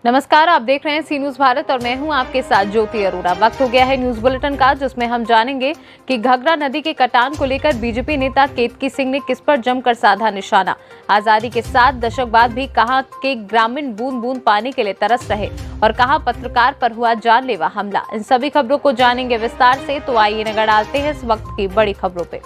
नमस्कार, आप देख रहे हैं सी न्यूज भारत और मैं हूं आपके साथ ज्योति अरोड़ा। वक्त हो गया है न्यूज बुलेटिन का, जिसमें हम जानेंगे कि घाघरा नदी के कटान को लेकर बीजेपी नेता केतकी सिंह ने किस पर जमकर साधा निशाना। आजादी के 7 दशक बाद भी कहां के ग्रामीण बूंद बूंद पानी के लिए तरस रहे और कहां पत्रकार पर हुआ जानलेवा हमला। इन सभी खबरों को जानेंगे विस्तार से, तो आइए नजर डालते हैं इस वक्त की बड़ी खबरों पे।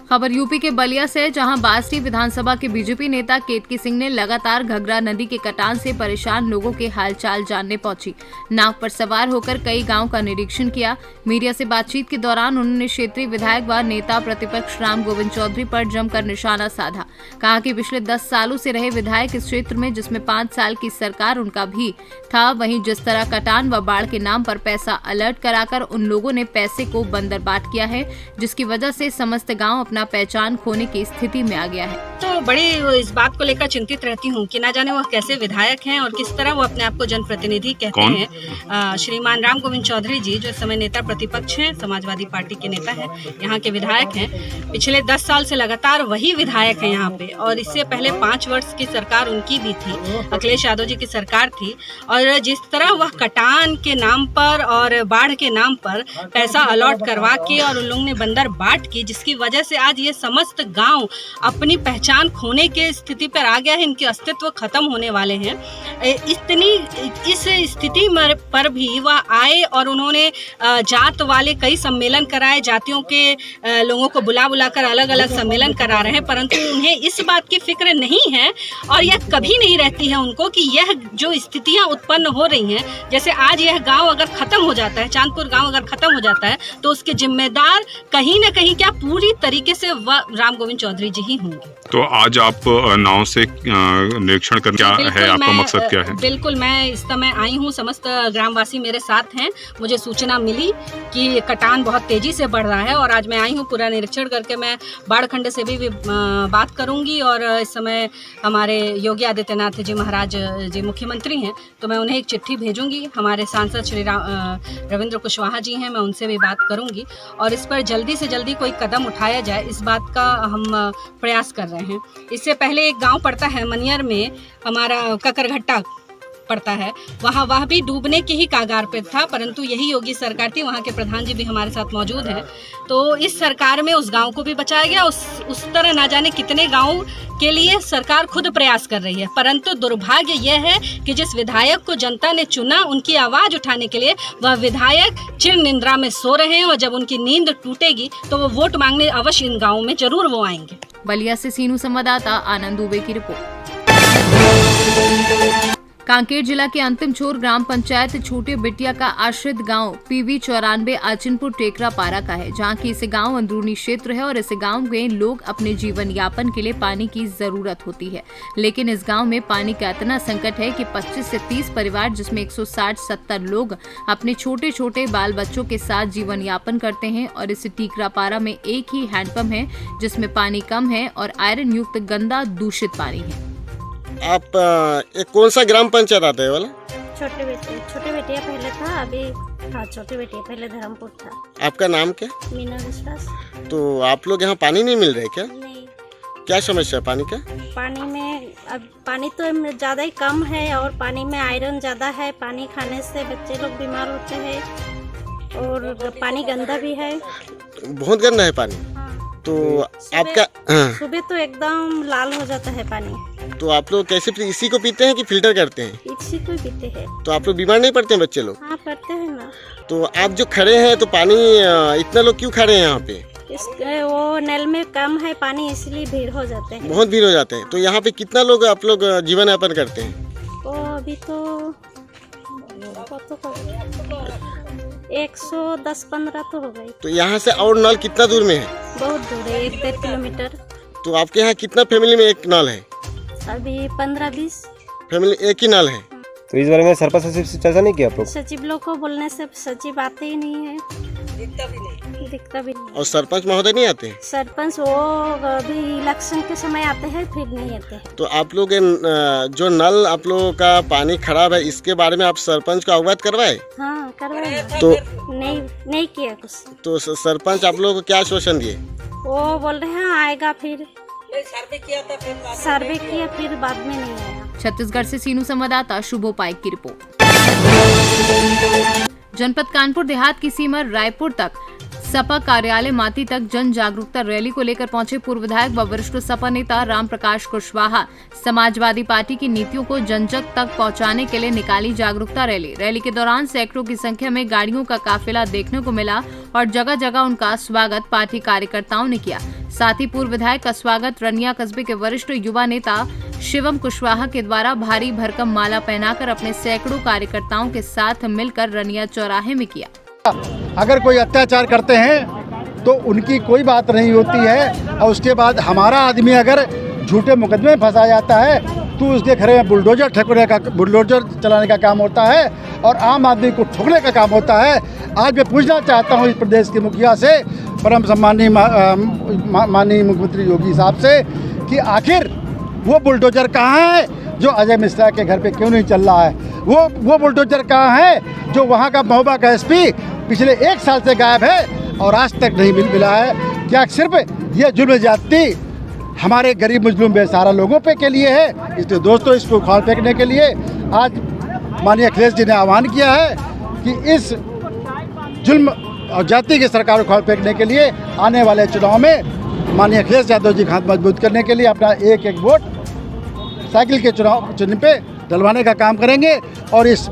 खबर यूपी के बलिया से, जहां बासठी विधानसभा के बीजेपी नेता केतकी सिंह ने लगातार घाघरा नदी के कटान से परेशान लोगों के हालचाल जानने पहुंची। नाव पर सवार होकर कई गांव का निरीक्षण किया। मीडिया से बातचीत के दौरान उन्होंने क्षेत्रीय विधायक व नेता प्रतिपक्ष राम गोविंद चौधरी पर जमकर निशाना साधा। कहा कि पिछले 10 सालों से रहे विधायक इस क्षेत्र में, जिसमें 5 साल की सरकार उनका भी था। वहीं जिस तरह कटान व बाढ़ के नाम पर पैसा अलर्ट कराकर उन लोगों ने पैसे को बंदरबाट किया है, जिसकी वजह से समस्त गाँव अपना पहचान खोने की स्थिति में आ गया है। तो बड़ी इस बात को लेकर चिंतित रहती हूँ कि ना जाने वह कैसे विधायक हैं और किस तरह वो अपने आप को जनप्रतिनिधि कहते हैं। श्रीमान राम गोविंद चौधरी जी, जो इस समय नेता प्रतिपक्ष हैं, समाजवादी पार्टी के नेता हैं, यहाँ के विधायक हैं। पिछले 10 साल से लगातार वही विधायक हैं यहाँ पे, और इससे पहले 5 वर्ष की सरकार उनकी भी थी, अखिलेश यादव जी की सरकार थी। और जिस तरह वह कटान के नाम पर और बाढ़ के नाम पर पैसा अलॉट करवा के और उन लोगों ने बंदर बाट की, जिसकी वजह से आज ये समस्त गांव अपनी पहचान खोने के स्थिति पर आ गया है। इनके अस्तित्व खत्म होने वाले हैं। इस स्थिति पर भी वह आए और उन्होंने जात वाले कई सम्मेलन कराए, जातियों के लोगों को बुला बुलाकर अलग अलग सम्मेलन करा रहे हैं, परंतु उन्हें इस बात की फिक्र नहीं है और यह कभी नहीं रहती है उनको कि यह जो स्थितियां उत्पन्न हो रही हैं, जैसे आज यह गांव अगर खत्म हो जाता है, चांदपुर गांव अगर खत्म हो जाता है, तो उसके जिम्मेदार कहीं न कहीं क्या पूरी तरीके से राम गोविंद चौधरी जी ही होंगे। तो आज आप नाव से निरीक्षण कर, क्या है आपका मकसद, क्या है? बिल्कुल, मैं इस समय आई हूँ, समस्त ग्रामवासी मेरे साथ हैं। मुझे सूचना मिली कि कटान बहुत तेजी से बढ़ रहा है और आज मैं आई हूँ। पूरा निरीक्षण करके मैं बाढ़ खंड से भी बात करूंगी और इस समय हमारे योगी आदित्यनाथ जी महाराज जी मुख्यमंत्री हैं, तो मैं उन्हें एक चिट्ठी भेजूंगी। हमारे सांसद श्री रविंद्र कुशवाहा जी हैं, मैं उनसे भी बात करूंगी और इस पर जल्दी से जल्दी कोई कदम उठाया जाए, इस बात का हम प्रयास कर रहे हैं। इससे पहले एक गांव पड़ता है मनियर में, हमारा ककरघट्टा पड़ता है, वह भी डूबने के ही कागार पे था, परंतु यही योगी सरकार थी, वहाँ के प्रधान जी भी हमारे साथ मौजूद हैं। तो इस सरकार में उस गांव को भी बचाया गया। उस तरह ना जाने कितने गांव के लिए सरकार खुद प्रयास कर रही है, परंतु दुर्भाग्य यह है कि जिस विधायक को जनता ने चुना, उनकी आवाज उठाने के लिए, वह विधायक चिर निंद्रा में सो रहे हैं और जब उनकी नींद टूटेगी तो वो वोट मांगने अवश्य इन गाँव में जरूर वो आएंगे। बलिया से सीनू संवाददाता आनंद दुबे की रिपोर्ट। कांकेर जिला के अंतिम छोर ग्राम पंचायत छोटे बिटिया का आश्रित गांव PV 94 आचिनपुर टेकरा पारा का है, जहां की इस गांव अंदरूनी क्षेत्र है और इस गांव में लोग अपने जीवन यापन के लिए पानी की जरूरत होती है। लेकिन इस गांव में पानी का इतना संकट है कि 25 से 30 परिवार, जिसमें 160-70 लोग अपने छोटे छोटे बाल बच्चों के साथ जीवन यापन करते हैं। और इस टेकरा पारा में एक ही हैंडपंप है, जिसमें पानी कम है और आयरन युक्त गंदा दूषित पानी है। आप कौन सा ग्राम पंचायत आता है वाला? छोटे बेटिया पहले था, अभी हाँ छोटे बेटिया पहले धर्मपुर था। आपका नाम क्या? मीना विश्वास। तो आप लोग यहाँ पानी नहीं मिल रहे क्या? नहीं। क्या समस्या है पानी का? पानी में अब पानी तो ज़्यादा ही कम है और पानी में आयरन ज़्यादा है। पानी खाने से बच्चे लोग बीमार होते हैं और पानी गंदा भी है, बहुत गंदा है पानी। तो आपका सुबह तो एकदम लाल हो जाता है पानी। तो आप लोग कैसे इसी को पीते हैं कि फिल्टर करते हैं? इसी को पीते हैं। तो आप लोग बीमार नहीं पड़ते हैं बच्चे लोग? हाँ पड़ते हैं ना। तो आप जो खड़े हैं, तो पानी इतना लोग क्यों खड़े हैं यहाँ पे? वो नल में कम है पानी, इसलिए भीड़ हो जाते हैं। बहुत भीड़ हो जाते हैं। तो यहाँ पे कितना लोग आप लोग जीवन यापन करते हैं? तो अभी तो 110-15 तो हो गई। तो यहाँ से और नल कितना दूर में है? बहुत दूर है, 1-1.5 किलोमीटर। तो आपके यहाँ कितना फैमिली में एक नल है? अभी 15-20 फैमिली एक ही नल है। तो इस बारे में सरपंच सचिव से चर्चा नहीं किया आप लोग? सचिव लोग को बोलने से सचिव आते ही नहीं है, दिखता भी नहीं। और सरपंच महोदय नहीं आते? सरपंच वो अभी इलेक्शन के समय आते हैं, फिर नहीं आते हैं। तो आप लोग जो नल आप लोगों का पानी खराब है, इसके बारे में आप सरपंच को अवगत करवाए? हाँ करवाए। तो नहीं किया कुछ। तो सरपंच आप लोगों को क्या आश्वासन दिए? वो बोल रहे हैं आएगा, फिर सर्वे किया फिर बाद में नहीं आया। छत्तीसगढ़ से सीनू संवाददाता शुभो पाइक की रिपोर्ट। जनपद कानपुर देहात की सीमा रायपुर तक सपा कार्यालय माती तक जन जागरूकता रैली को लेकर पहुंचे पूर्व विधायक व वरिष्ठ सपा नेता रामप्रकाश कुशवाहा। समाजवादी पार्टी की नीतियों को जन जन तक पहुंचाने के लिए निकाली जागरूकता रैली। रैली के दौरान सैकड़ों की संख्या में गाड़ियों का काफिला देखने को मिला और जगह जगह उनका स्वागत पार्टी कार्यकर्ताओं ने किया। साथ ही पूर्व विधायक का स्वागत रनिया कस्बे के वरिष्ठ युवा नेता शिवम कुशवाहा के द्वारा भारी भरकम माला पहनाकर अपने सैकड़ों कार्यकर्ताओं के साथ मिलकर रनिया चौराहे में किया। अगर कोई अत्याचार करते हैं तो उनकी कोई बात नहीं होती है, और उसके बाद हमारा आदमी अगर झूठे मुकदमे में फंसा जाता है तो उसके घरे में बुलडोजर चलाने का काम होता है और आम आदमी को ठोकने का काम होता है। आज मैं पूछना चाहता हूँ इस प्रदेश के मुखिया से, परम सम्माननीय माननीय मुख्यमंत्री योगी साहब से, कि आखिर वो बुलडोजर कहाँ है जो अजय मिश्रा के घर पे क्यों नहीं चल रहा है? वो बुलडोजर कहाँ है जो वहाँ का महोबा का एसपी पिछले 1 साल से गायब है और आज तक नहीं मिला है? क्या सिर्फ ये जुल्म ज्यादती हमारे गरीब मजलूम बेसहारा लोगों पे के लिए है? इसलिए दोस्तों, इसको उखाड़ फेंकने के लिए आज माननीय अखिलेश जी ने आह्वान किया है कि इस जुल्म और जाति की सरकार उखाड़ फेंकने के लिए आने वाले चुनाव में माननीय अखिलेश यादव जी हाथ मजबूत करने के लिए अपना एक एक वोट साइकिल के चुनाव चिन्ह पे डलवाने का काम करेंगे और इस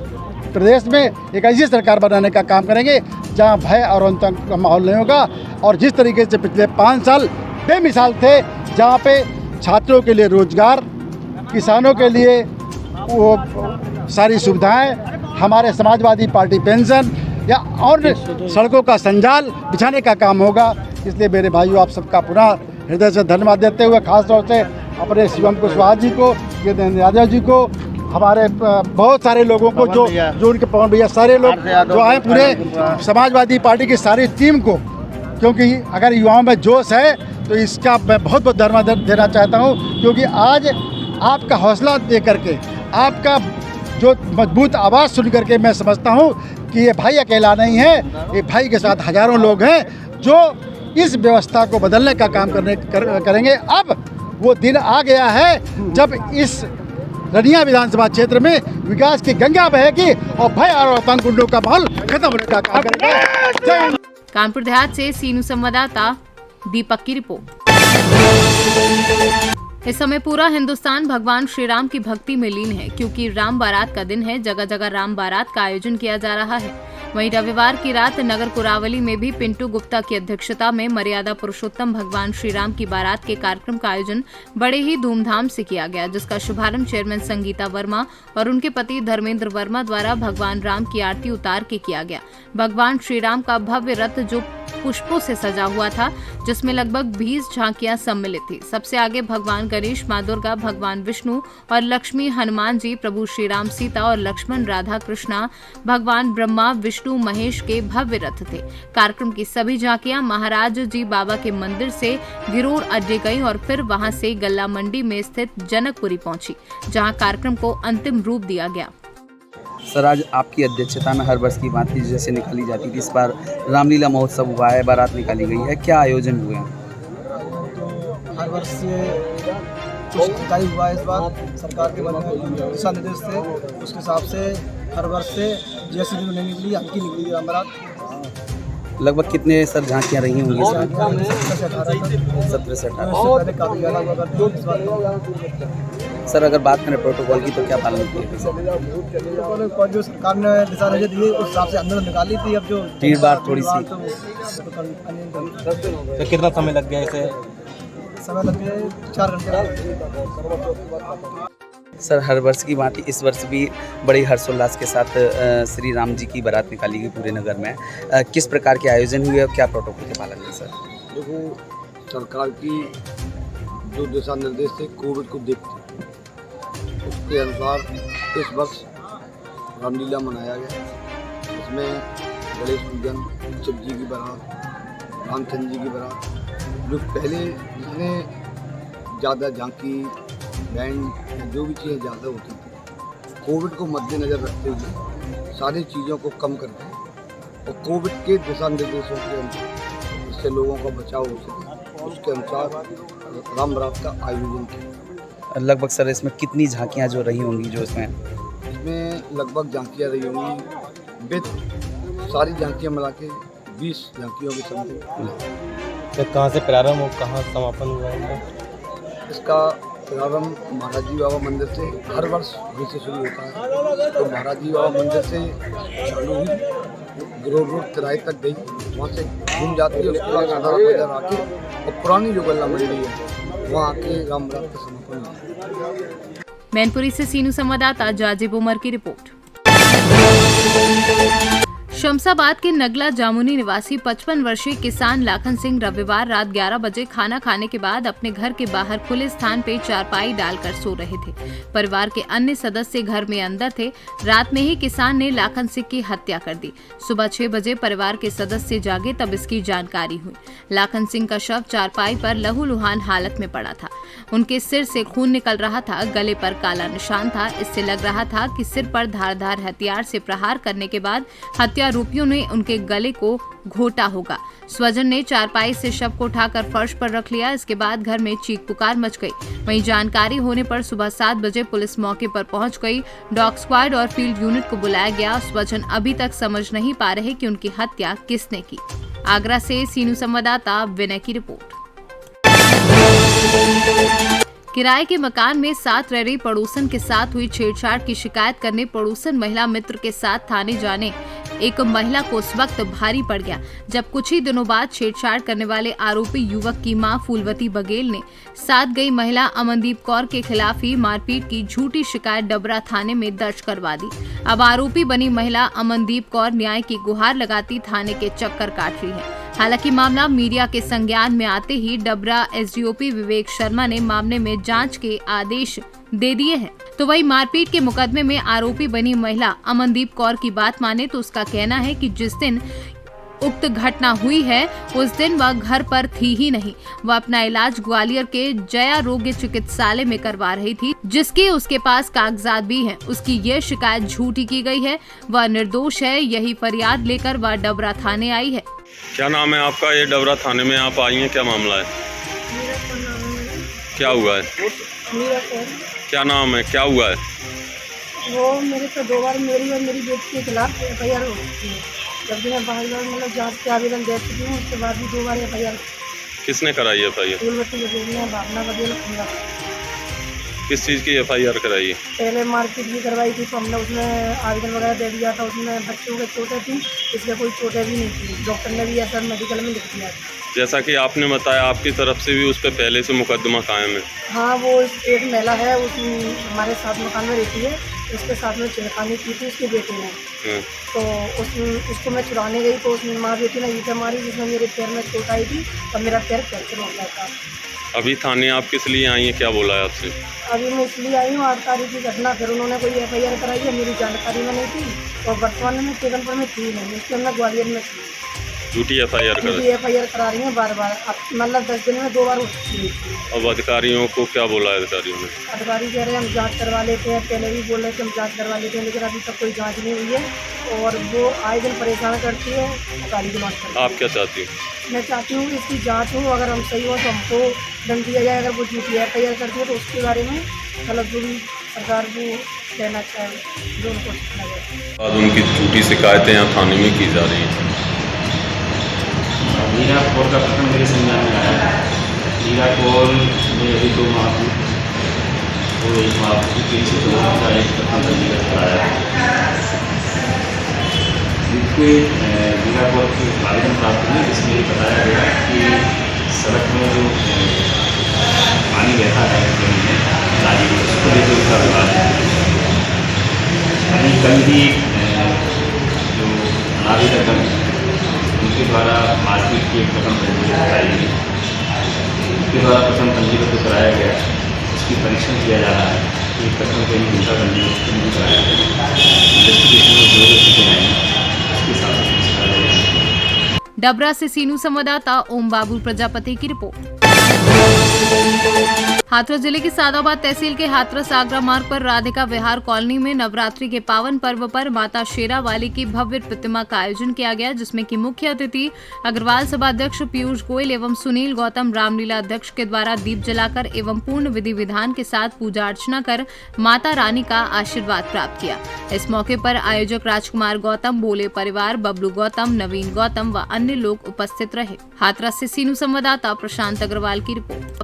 प्रदेश में एक ऐसी सरकार बनाने का काम करेंगे जहां भय और आतंक का माहौल नहीं होगा। और जिस तरीके से पिछले 5 साल बेमिसाल थे, जहां पे छात्रों के लिए रोजगार, किसानों के लिए वो सारी सुविधाएं, हमारे समाजवादी पार्टी पेंशन या और सड़कों का संजाल बिछाने का काम होगा। इसलिए मेरे भाइयों, आप सबका पुनः हृदय से धन्यवाद देते हुए खासतौर से अपने शिवम कुशवाहा जी को, गिरिधर यादव जी को, हमारे बहुत सारे लोगों को जो उनके पवन भैया, सारे लोग जो आए, पूरे समाजवादी पार्टी की सारी टीम को, क्योंकि अगर युवाओं में जोश है तो इसका मैं बहुत बहुत धन्यवाद देना चाहता हूँ, क्योंकि आज आपका हौसला दे करके, आपका जो मजबूत आवाज़ सुन करके मैं समझता हूँ कि ये भाई अकेला नहीं है, ये भाई के साथ हजारों लोग हैं जो इस व्यवस्था को बदलने का काम करेंगे। अब वो दिन आ गया है जब इस रनिया विधानसभा क्षेत्र में विकास की गंगा बहेगी और भय और आतंक गुंडों का माहौल खत्म होने का काम करेगा। कानपुर देहात से सीनू संवाददाता दीपक की रिपोर्ट। इस समय पूरा हिंदुस्तान भगवान श्री राम की भक्ति में लीन है, क्योंकि राम बारात का दिन है। जगह जगह राम बारात का आयोजन किया जा रहा है। वहीं रविवार की रात नगर कुरावली में भी पिंटू गुप्ता की अध्यक्षता में मर्यादा पुरुषोत्तम भगवान श्री राम की बारात के कार्यक्रम का आयोजन बड़े ही धूमधाम से किया गया, जिसका शुभारंभ चेयरमैन संगीता वर्मा और उनके पति धर्मेंद्र वर्मा द्वारा भगवान राम की आरती उतार के किया गया। भगवान श्री राम का भव्य रथ जो पुष्पों से सजा हुआ था, जिसमें लगभग 20 झांकियां सम्मिलित थी। सबसे आगे भगवान गणेश, मां दुर्गा, भगवान विष्णु और लक्ष्मी, हनुमान जी, प्रभु श्री राम, सीता और लक्ष्मण, राधा कृष्णा, भगवान ब्रह्मा, विष्णु, महेश के भव्य रथ थे। कार्यक्रम की सभी झांकियां महाराज जी बाबा के मंदिर से गिरोड़ अड्डे गई और फिर वहां से गल्ला मंडी में स्थित जनकपुरी पहुंची, जहां कार्यक्रम को अंतिम रूप दिया गया। सर, आज आपकी अध्यक्षता में हर वर्ष की भांति जैसे निकाली जाती थी, इस बार रामलीला महोत्सव हुआ है, बारात निकाली गई है, क्या आयोजन हुए हैं? हर वर्ष से कुछ इकाई हुआ है। इस बार सरकार के दिशा निर्देश थे, उसके हिसाब से हर वर्ष से जैसे दिन नहीं निकली, हल्की निकली राम बारात। लगभग कितने सर झांकियाँ रही होंगी? 17 से 18। सर, अगर बात करें प्रोटोकॉल की तो क्या पालन किया? प्रोटोकॉल जो सरकार ने दिशा निर्देश दिए उस हिसाब से अंदर निकाली थी। अब जो भीड़ भाड़ थोड़ी सी, तो कितना समय लग गया इसे? समय लग गए 4 घंटे। सर, हर वर्ष की भांति इस वर्ष भी बड़े हर्षोल्लास के साथ श्री राम जी की बारात निकाली गई पूरे नगर में। किस प्रकार के आयोजन हुए और क्या प्रोटोकॉल के पालन है? सर, देखो, सरकार की जो दिशा निर्देश थे कोविड को देखते उसके अनुसार इस वर्ष रामलीला मनाया गया। इसमें गणेश पूजन, शिव जी की बारात, रामचंद्र जी की बारात, जो पहले जिसमें ज़्यादा झांकी, बैंड, जो भी चीज़ें ज़्यादा होती थी, कोविड को मद्देनज़र रखते हुए सारी चीज़ों को कम कर दिया और कोविड के दिशा निर्देशों के अनुसार जिससे लोगों का बचाव हो सके उसके अनुसार राम बारात का आयोजन किया। लगभग सर इसमें कितनी झांकियाँ जो रही होंगी जो इसमें? इसमें लगभग झांकियाँ रही होंगी, विद सारी झांकियाँ मिला के 20 झांकियों के समथिंग। तो कहाँ से प्रारंभ और कहाँ समापन हुआ है? इसका प्रारंभ महाराज जी बाबा मंदिर से हर वर्ष वहीं से शुरू होता है। तो महाराज जी बाबा मंदिर से चालू हुई, ग्रोव रोड तिराहे तक गई, वहाँ से घूम जाती है, उसके बाद सदर बाजार आके और पुरानी जो गल्ला मंडी है वहाँ आके राम बारात का समापन होता है। मैनपुरी से सीनू संवाददाता जाजिब उमर की रिपोर्ट। शमशाबाद के नगला जामुनी निवासी 55 वर्षीय किसान लाखन सिंह रविवार रात 11 बजे खाना खाने के बाद अपने घर के बाहर खुले स्थान पे चारपाई डालकर सो रहे थे। परिवार के अन्य सदस्य घर में अंदर थे। रात में ही किसान ने लाखन सिंह की हत्या कर दी। सुबह 6 बजे परिवार के सदस्य जागे तब इसकी जानकारी हुई। लाखन सिंह का शव चारपाई पर लहूलुहान हालत में पड़ा था। उनके सिर से खून निकल रहा था, गले पर काला निशान था। इससे लग रहा था कि सिर पर धारदार हथियार से प्रहार करने के बाद हत्यारोपियों ने उनके गले को घोटा होगा। स्वजन ने चारपाई से शव को उठाकर फर्श पर रख लिया। इसके बाद घर में चीख पुकार मच गई। वहीं जानकारी होने पर सुबह 7 बजे पुलिस मौके पर पहुंच गई। डॉग स्क्वाड और फील्ड यूनिट को बुलाया गया। स्वजन अभी तक समझ नहीं पा रहे कि उनकी हत्या किसने की। आगरा से सीनू संवाददाता विनय की रिपोर्ट। किराए के मकान में साथ रह रही पड़ोसन के साथ हुई छेड़छाड़ की शिकायत करने पड़ोसन महिला मित्र के साथ थाने जाने एक महिला को उस वक्त भारी पड़ गया जब कुछ ही दिनों बाद छेड़छाड़ करने वाले आरोपी युवक की मां फूलवती बघेल ने साथ गई महिला अमनदीप कौर के खिलाफ ही मारपीट की झूठी शिकायत डबरा थाने में दर्ज करवा दी। अब आरोपी बनी महिला अमनदीप कौर न्याय की गुहार लगाती थाने के चक्कर काट रही है। हालांकि मामला मीडिया के संज्ञान में आते ही डबरा एसडीओपी विवेक शर्मा ने मामले में जांच के आदेश दे दिए हैं। तो वही मारपीट के मुकदमे में आरोपी बनी महिला अमनदीप कौर की बात माने तो उसका कहना है कि जिस दिन उक्त घटना हुई है उस दिन वह घर पर थी ही नहीं। वह अपना इलाज ग्वालियर के जया रोग्य चिकित्सालय में करवा रही थी, जिसके उसके पास कागजात भी हैं। उसकी ये शिकायत झूठी की गई है। वह निर्दोष है। यही फरियाद लेकर वह डबरा थाने आई है। क्या नाम है आपका? ये डबरा थाने में आप आई हैं, क्या मामला है? क्या हुआ है? क्या नाम है? क्या हुआ है? वो मेरे पे 2 बार मेरी और मेरी बेटी के खिलाफ FIR हो चुकी है। जब भी मैं बाहर मतलब जांच के आवेदन दे चुकी हूँ, उसके बाद भी 2 बार FIR। किसने कराई है FIR? फूलवती बघेल भावना बघेल खुला। किस चीज़ की FIR कराई है? पहले मारपीट भी करवाई थी तो हमने उसमें आवेदन वगैरह दे दिया था। उसमें बच्चों के चोटें थी, इसलिए कोई चोटें भी नहीं थी। डॉक्टर ने भी ऐसा मेडिकल में लिख दिया। जैसा कि आपने बताया आपकी तरफ से भी उस पर पहले से मुकदमा कायम है। हाँ, वो एक महिला है, उस हमारे साथ मकान में रहती है। उसके साथ में छेड़खानी की थी उसके बेटे ने। तो उसको मैं छुड़ाने गई तो उसमें माँ बेटी ने ईंटें मारी, जिसमें मेरे पैर में चोट आई थी और मेरा पैर फ्रैक्चर हो गया था। अभी थाने आप किस लिए आई हैं, क्या बोला है आपसे? अभी मैं इसलिए आई हूँ 8 तारीख की घटना, फिर उन्होंने कोई FIR कराई है, मेरी जानकारी में नहीं थी। और वर्तमान में केवलपुर में थी नहीं, इसलिए मैं ग्वालियर में थी। झूठी FIR करा रही हैं बार-बार। मतलब 10 दिन में 2 बार हो चुकी है। अब अधिकारियों को क्या बोला है अधिकारियों ने? अधिकारी कह रहे हैं हम जांच करवा लेते हैं। पहले भी बोल रहे थे हम जांच करवा लेते हैं, लेकिन अभी तक कोई जांच नहीं हुई है और वो आए दिन परेशान करती है। अधिकारी की बात करती है। आप क्या चाहती हो? मैं चाहती हूँ कि इसकी जांच हो, अगर हम सही हो तो हमको दंड दिया जाए। अगर वो झूठी FIR करती है तो उसके बारे में मतलब जो भी सरकार को कहना चाहे जो उनको सीखना जाए। आज उनकी झूठी शिकायतें यहाँ थाने में की जा रही हैं। मीरा कौर का प्रकरण मेरे संज्ञान में आया है। मीरा कौर में अभी 2 माह की और 1 माह की 3 से 2 माह का एक प्रकरण पंजीकृत कराया है। जिसके मीरा कौर की आवेदन प्राप्त हुई, जिसमें ये बताया गया कि सड़क में जो पानी बहता है नाली में, उसको लेकर उसका विवाद है। अभी कल भी जो आवेदक उनके द्वारा मारपीट की एक प्रथम पंजीकृत कराई गई। उसके द्वारा प्रथम पंजीकृत कराया गया, उसकी परीक्षण किया जा रहा है। एक प्रथम कहीं दूसरा पंजीकृत कराया गया। इन्वेस्टिगेशन में जो चीज़ें आई उसके साथ डबरा से सीनू संवाददाता ओम बाबू प्रजापति की रिपोर्ट। हाथरस जिले की सादाबाद तहसील के हाथरस आगरा मार्ग पर राधिका विहार कॉलोनी में नवरात्रि के पावन पर्व पर माता शेरावाली की भव्य प्रतिमा का आयोजन किया गया, जिसमें कि मुख्य अतिथि अग्रवाल सभा अध्यक्ष पीयूष गोयल एवं सुनील गौतम रामलीला अध्यक्ष के द्वारा दीप जलाकर एवं पूर्ण विधि विधान के साथ पूजा अर्चना कर माता रानी का आशीर्वाद प्राप्त किया। इस मौके पर आयोजक राजकुमार गौतम, बोले परिवार, बबलू गौतम, नवीन गौतम व अन्य लोग उपस्थित रहे। हाथरस से सीनू संवाददाता प्रशांत अग्रवाल की रिपोर्ट।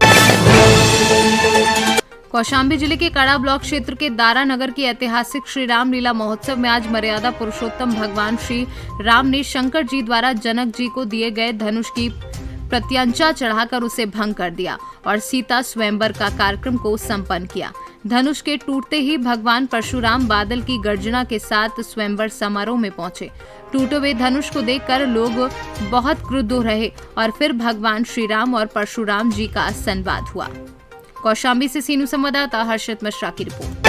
कौशाम्बी जिले के कड़ा ब्लॉक क्षेत्र के दारा नगर की ऐतिहासिक श्री रामलीला महोत्सव में आज मर्यादा पुरुषोत्तम भगवान श्री राम ने शंकर जी द्वारा जनक जी को दिए गए धनुष की प्रत्यंचा चढ़ाकर उसे भंग कर दिया और सीता स्वयंवर का कार्यक्रम को संपन्न किया। धनुष के टूटते ही भगवान परशुराम बादल की गर्जना के साथ स्वयंवर समारोह में पहुंचे। टूटे हुए धनुष को देखकर लोग बहुत क्रुद्ध रहे और फिर भगवान श्री राम और परशुराम जी का संवाद हुआ। कौशाम्बी से सीनू संवाददाता हर्षित मिश्रा की रिपोर्ट।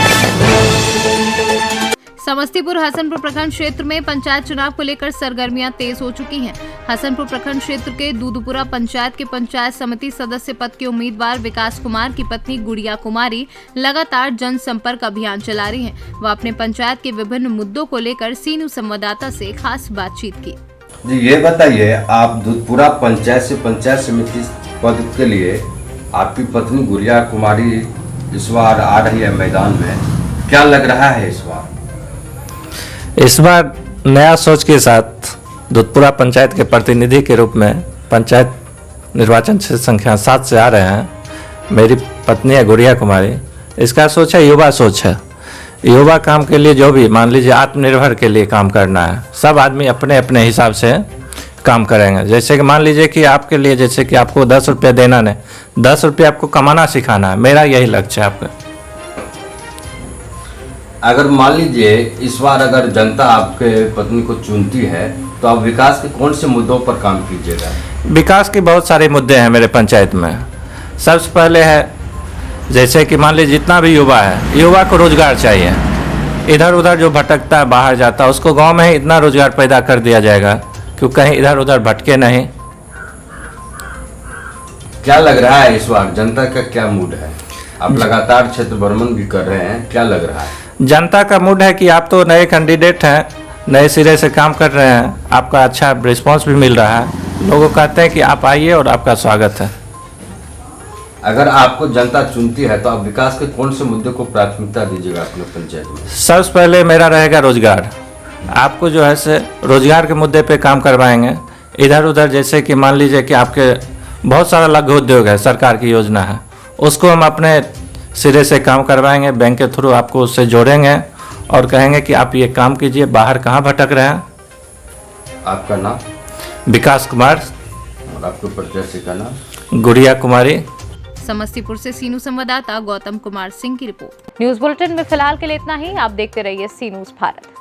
समस्तीपुर हसनपुर प्रखंड क्षेत्र में पंचायत चुनाव को लेकर सरगर्मियां तेज हो चुकी हैं। हसनपुर प्रखंड क्षेत्र के दूधपुरा पंचायत के पंचायत समिति सदस्य पद के उम्मीदवार विकास कुमार की पत्नी गुड़िया कुमारी लगातार जनसंपर्क अभियान चला रही हैं। वह अपने पंचायत के विभिन्न मुद्दों को लेकर सीनू संवाददाता से खास बातचीत की। जी ये बताइए, आप दूधपुरा पंचायत से पंचायत समिति पद के लिए आपकी पत्नी गुड़िया कुमारी इस बार आ रही है मैदान में, क्या लग रहा है इस बार? इस बार नया सोच के साथ दूधपुरा पंचायत के प्रतिनिधि के रूप में पंचायत निर्वाचन क्षेत्र संख्या 7 से आ रहे हैं। मेरी पत्नी है गुड़िया कुमारी। इसका सोच है युवा सोच है। युवा काम के लिए जो भी मान लीजिए आत्मनिर्भर के लिए काम करना है, सब आदमी अपने अपने हिसाब से काम करेंगे। जैसे कि मान लीजिए कि आपके लिए जैसे कि आपको 10 रुपये देना नहीं, 10 रुपये आपको कमाना सिखाना है। मेरा यही लक्ष्य है आपका। अगर मान लीजिए इस बार अगर जनता आपके पत्नी को चुनती है तो आप विकास के कौन से मुद्दों पर काम कीजिएगा? विकास के बहुत सारे मुद्दे हैं मेरे पंचायत में। सबसे पहले है जैसे कि मान लीजिए जितना भी युवा है, युवा को रोजगार चाहिए। इधर उधर जो भटकता है, बाहर जाता है, उसको गांव में ही इतना रोजगार पैदा कर दिया जाएगा कि कहीं इधर उधर भटके नहीं। क्या लग रहा है इस बार जनता का क्या मूड है? आप लगातार क्षेत्र भ्रमण भी कर रहे हैं, क्या लग रहा है? जनता का मूड है कि आप तो नए कैंडिडेट हैं, नए सिरे से काम कर रहे हैं, आपका अच्छा रिस्पांस भी मिल रहा है। लोगों कहते हैं कि आप आइए और आपका स्वागत है। अगर आपको जनता चुनती है तो आप विकास के कौन से मुद्दे को प्राथमिकता दीजिएगा अपने पंचायत में? सबसे पहले मेरा रहेगा रोजगार। आपको जो है से रोजगार के मुद्दे पे काम करवाएंगे। इधर उधर जैसे कि मान लीजिए कि आपके बहुत सारा लघु उद्योग है, सरकार की योजना है, उसको हम अपने सिरे से काम करवाएंगे। बैंक के थ्रू आपको उससे जोड़ेंगे और कहेंगे कि आप ये काम कीजिए, बाहर कहाँ भटक रहे हैं। आपका नाम? विकास कुमार। और आपके प्रत्याशी का नाम? गुड़िया कुमारी। समस्तीपुर से सीनू संवाददाता गौतम कुमार सिंह की रिपोर्ट। न्यूज बुलेटिन में फिलहाल के लिए इतना ही। आप देखते रहिए सी न्यूज भारत।